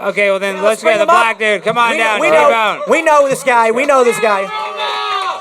Okay, well then let's get the black dude. Come on down, T-Bone. We know this guy. We know this guy.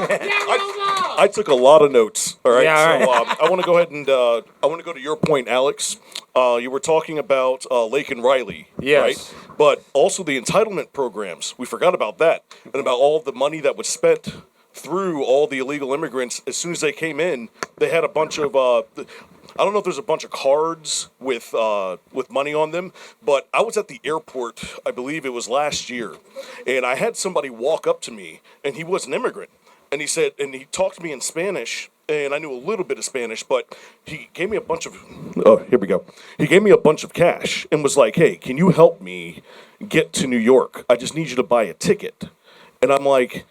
I took a lot of notes. All right. Yeah, all So I want to go ahead and I want to go to your point, Alex. You were talking about Lake and Riley, Yes. right? But also the entitlement programs. We forgot about that, and about all the money that was spent through all the illegal immigrants. As soon as they came in, they had a bunch of. I don't know if there's a bunch of cards with money on them, but I was at the airport. I believe it was last year, and I had somebody walk up to me, and he was an immigrant. And he said, and he talked to me in Spanish, and I knew a little bit of Spanish, but he gave me a bunch of, here we go. He gave me a bunch of cash and was like, hey, can you help me get to New York? I just need you to buy a ticket. And I'm like,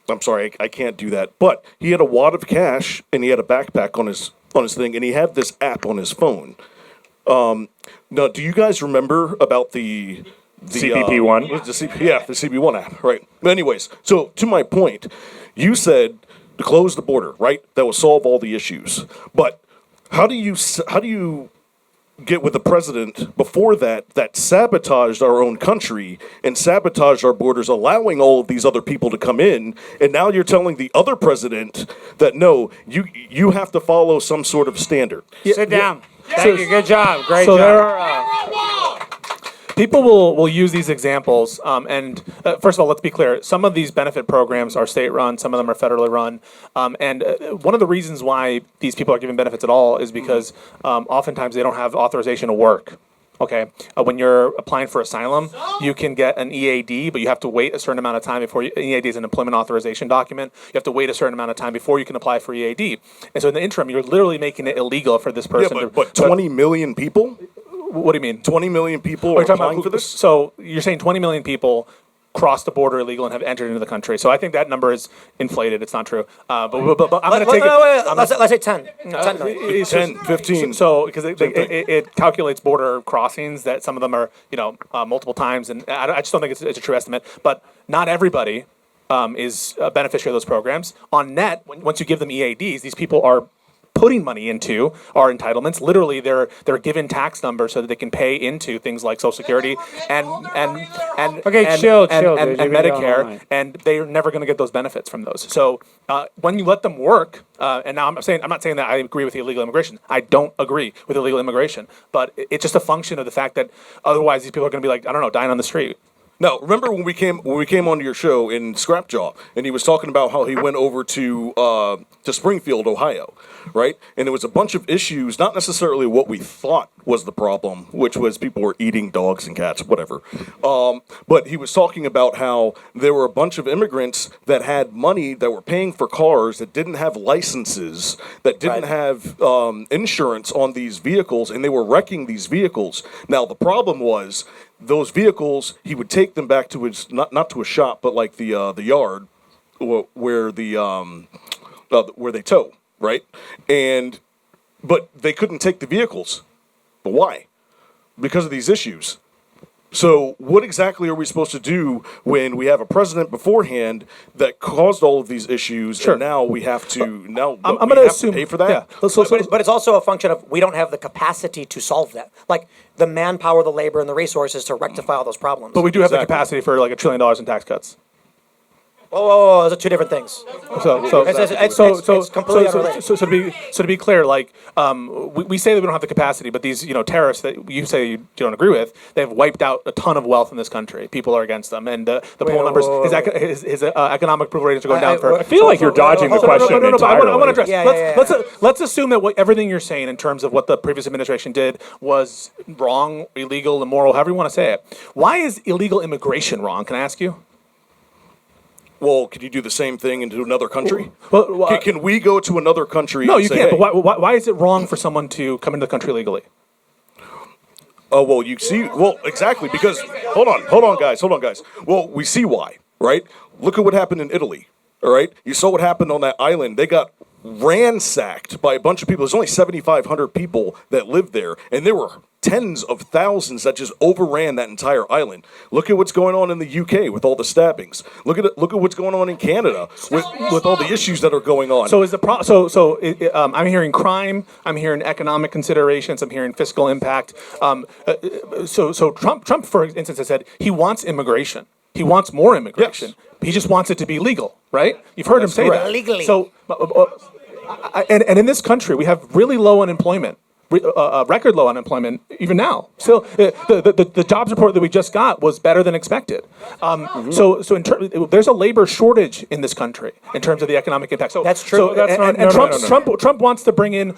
I'm sorry, I can't do that. But he had a wad of cash, and he had a backpack on his thing, and he had this app on his phone. Now, do you guys remember about the CBP1? The CB1 app, right? But anyways, so to my point, you said to close the border, right? That will solve all the issues. But how do you get with the president before that sabotaged our own country and sabotaged our borders, allowing all of these other people to come in, and now you're telling the other president that no, you have to follow some sort of standard. Sit down. Thank you. Good job. Great So job. there are, people will use these examples, and first of all, let's be clear. Some of these benefit programs are state-run, some of them are federally run, and one of the reasons why these people are given benefits at all is because oftentimes they don't have authorization to work. Okay, when you're applying for asylum, you can get an EAD, but you have to wait a certain amount of time before EAD is an employment authorization document. You have to wait a certain amount of time before you can apply for EAD. And so in the interim, you're literally making it illegal for this person. Yeah, but 20 million people? What do you mean? 20 million people are applying for this? So you're saying 20 million people crossed the border illegal and have entered into the country. So I think that number is inflated. It's not true. But I'm going to take it. Let's say 10. 10 million. 10, 15. So because it calculates border crossings that some of them are multiple times, and I just don't think it's a true estimate. But not everybody is a beneficiary of those programs. On net, once you give them EADs, these people are putting money into our entitlements. Literally, they're given tax numbers so that they can pay into things like Social Security and chill, dude. Medicare, and they're never going to get those benefits from those. So when you let them work, and now I'm not saying that I agree with illegal immigration. I don't agree with illegal immigration, but it's just a function of the fact that otherwise these people are going to be like, I don't know, dying on the street. Now, remember when we came onto your show in Scrapjaw, and he was talking about how he went over to Springfield, Ohio, right? And there was a bunch of issues, not necessarily what we thought was the problem, which was people were eating dogs and cats, whatever. But he was talking about how there were a bunch of immigrants that had money that were paying for cars that didn't have licenses, that didn't have insurance on these vehicles, and they were wrecking these vehicles. Now, the problem was those vehicles, he would take them back to his, not to a shop, but like the yard where they tow, right? But they couldn't take the vehicles. But why? Because of these issues. So what exactly are we supposed to do when we have a president beforehand that caused all of these issues, and now we have to I'm going to assume pay for that? Yeah. But it's also a function of we don't have the capacity to solve that. Like the manpower, the labor, and the resources to rectify all those problems. But we do have the capacity for like $1 trillion in tax cuts. Whoa, those are two different things. It's completely unrelated. So to be clear, like we say that we don't have the capacity, but these tariffs that you say you don't agree with, they've wiped out a ton of wealth in this country. People are against them, and the poll numbers, his economic approval ratings are going down. I feel like you're dodging the question entirely. I want to address. Let's assume that everything you're saying in terms of what the previous administration did was wrong, illegal, immoral, however you want to say it. Why is illegal immigration wrong? Can I ask you? Well, could you do the same thing into another country? Can we go to another country? No, you can't. Hey, but why is it wrong for someone to come into the country legally? Oh, well, you see, exactly, because, hold on, guys. Well, we see why, right? Look at what happened in Italy, all right? You saw what happened on that island. They got ransacked by a bunch of people. There's only 7,500 people that lived there, and there were tens of thousands that just overran that entire island. Look at what's going on in the UK with all the stabbings. Look at what's going on in Canada with all the issues that are going on. So is the I'm hearing crime. I'm hearing economic considerations. I'm hearing fiscal impact. So Trump, for instance, has said he wants immigration. He wants more immigration. Yes. He just wants it to be legal, right? You've heard him say that. Legally. So, and in this country, we have really low unemployment. Record low unemployment even now. Still, the jobs report that we just got was better than expected. So there's a labor shortage in this country in terms of the economic impact. So That's true. Trump wants to bring in.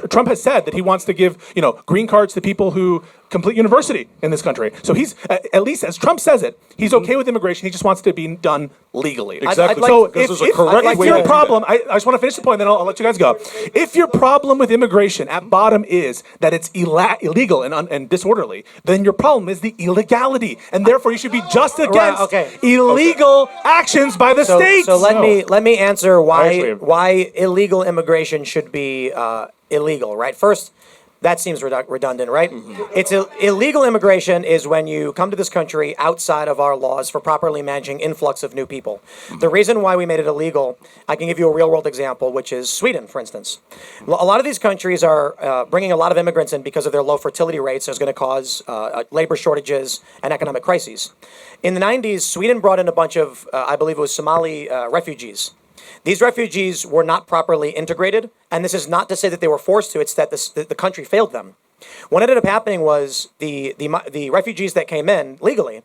Trump has said that he wants to give green cards to people who complete university in this country. So he's at least as Trump says it, he's okay with immigration. He just wants it to be done legally. Exactly. So Because there's a correct if way your to do problem, I just want to finish the point, then I'll let you guys go. If your problem with immigration at bottom is that it's illegal and disorderly, then your problem is the illegality, and therefore you should be just against illegal actions by the states. So let me answer Actually- why illegal immigration should be illegal. Right, first. That seems redundant, right? It's illegal immigration is when you come to this country outside of our laws for properly managing influx of new people. The reason why we made it illegal, I can give you a real-world example, which is Sweden, for instance. A lot of these countries are bringing a lot of immigrants in because of their low fertility rates. It's going to cause labor shortages and economic crises. In the 90s, Sweden brought in a bunch of, I believe it was Somali refugees. These refugees were not properly integrated, and this is not to say that they were forced to, it's that the country failed them. What ended up happening was the refugees that came in legally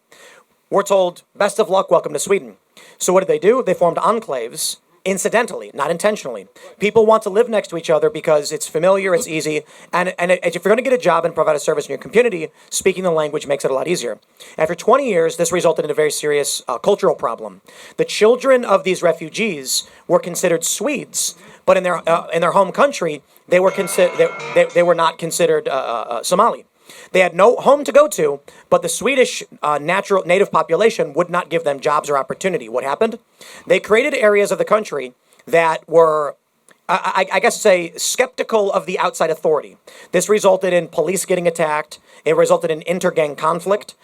were told, best of luck, welcome to Sweden. So what did they do? They formed enclaves, incidentally, not intentionally. People want to live next to each other because it's familiar, it's easy, and if you're going to get a job and provide a service in your community, speaking the language makes it a lot easier. After 20 years, this resulted in a very serious cultural problem. The children of these refugees were considered Swedes, but in their home country, they were not considered Somali. They had no home to go to, but the Swedish native population would not give them jobs or opportunity. What happened? They created areas of the country that were, I guess, skeptical of the outside authority. This resulted in police getting attacked. It resulted in inter-gang conflict.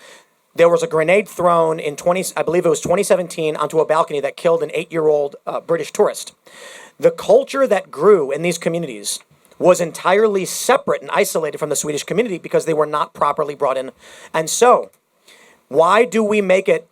There was a grenade thrown in 2017 onto a balcony that killed an 8-year-old British tourist. The culture that grew in these communities was entirely separate and isolated from the Swedish community because they were not properly brought in. And so, why do we make it?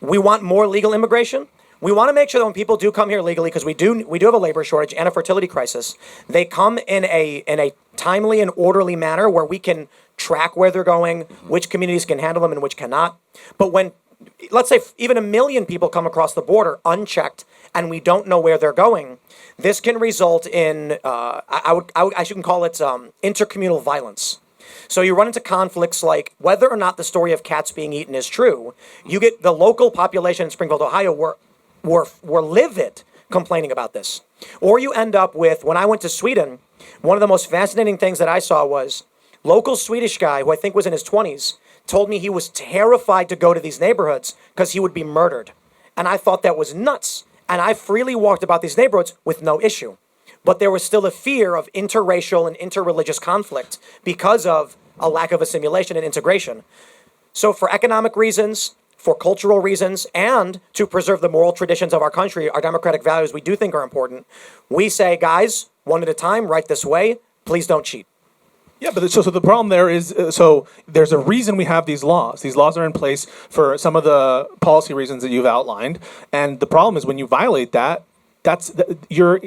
We want more legal immigration. We want to make sure that when people do come here legally, because we do have a labor shortage and a fertility crisis, they come in a timely and orderly manner where we can track where they're going, which communities can handle them and which cannot. But when, let's say, even 1 million people come across the border unchecked and we don't know where they're going, this can result in, I should call it intercommunal violence. So you run into conflicts like whether or not the story of cats being eaten is true. You get the local population in Springfield, Ohio, were livid complaining about this. Or you end up with, when I went to Sweden, one of the most fascinating things that I saw was local Swedish guy, who I think was in his 20s, told me he was terrified to go to these neighborhoods because he would be murdered. And I thought that was nuts. And I freely walked about these neighborhoods with no issue. But there was still a fear of interracial and interreligious conflict because of a lack of assimilation and integration. So for economic reasons, for cultural reasons, and to preserve the moral traditions of our country, our democratic values we do think are important, we say, guys, one at a time, right this way, please don't cheat. Yeah, but so the problem there is, so there's a reason we have these laws. These laws are in place for some of the policy reasons that you've outlined, and the problem is when you violate that, you're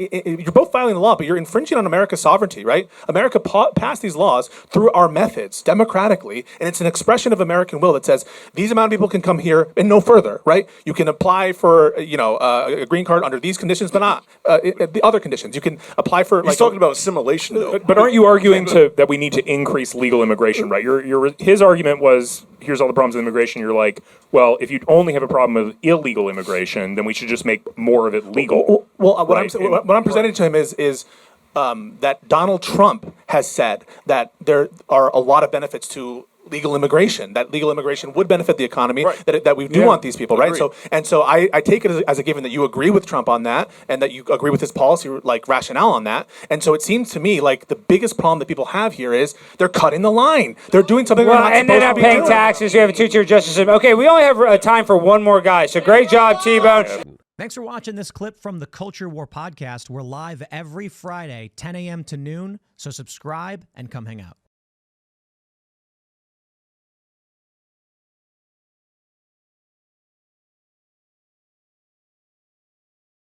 both violating the law, but you're infringing on America's sovereignty, right? America passed these laws through our methods, democratically, and it's an expression of American will that says these amount of people can come here and no further, right? You can apply for, a green card under these conditions, but not the other conditions. You can apply for. He's talking about assimilation, though. But aren't you arguing that we need to increase legal immigration, right? His argument was, here's all the problems with immigration. You're like, well, if you only have a problem with illegal immigration, then we should just make more of it legal. Well, what I'm presenting to him is that Donald Trump has said that there are a lot of benefits to legal immigration. That legal immigration would benefit the economy. Right. That we do want these people, right? Agreed. So I take it as a given that you agree with Trump on that, and that you agree with his policy like rationale on that. And so it seems to me like the biggest problem that people have here is they're cutting the line. They're doing something Well, they're not and they're supposed not to be paying doing. taxes. You have a two-tier justice system. Okay, we only have time for one more guy. So great job, T-Bone. Thanks for watching this clip from the Culture War Podcast. We're live every Friday, 10 a.m. to noon, so subscribe and come hang out.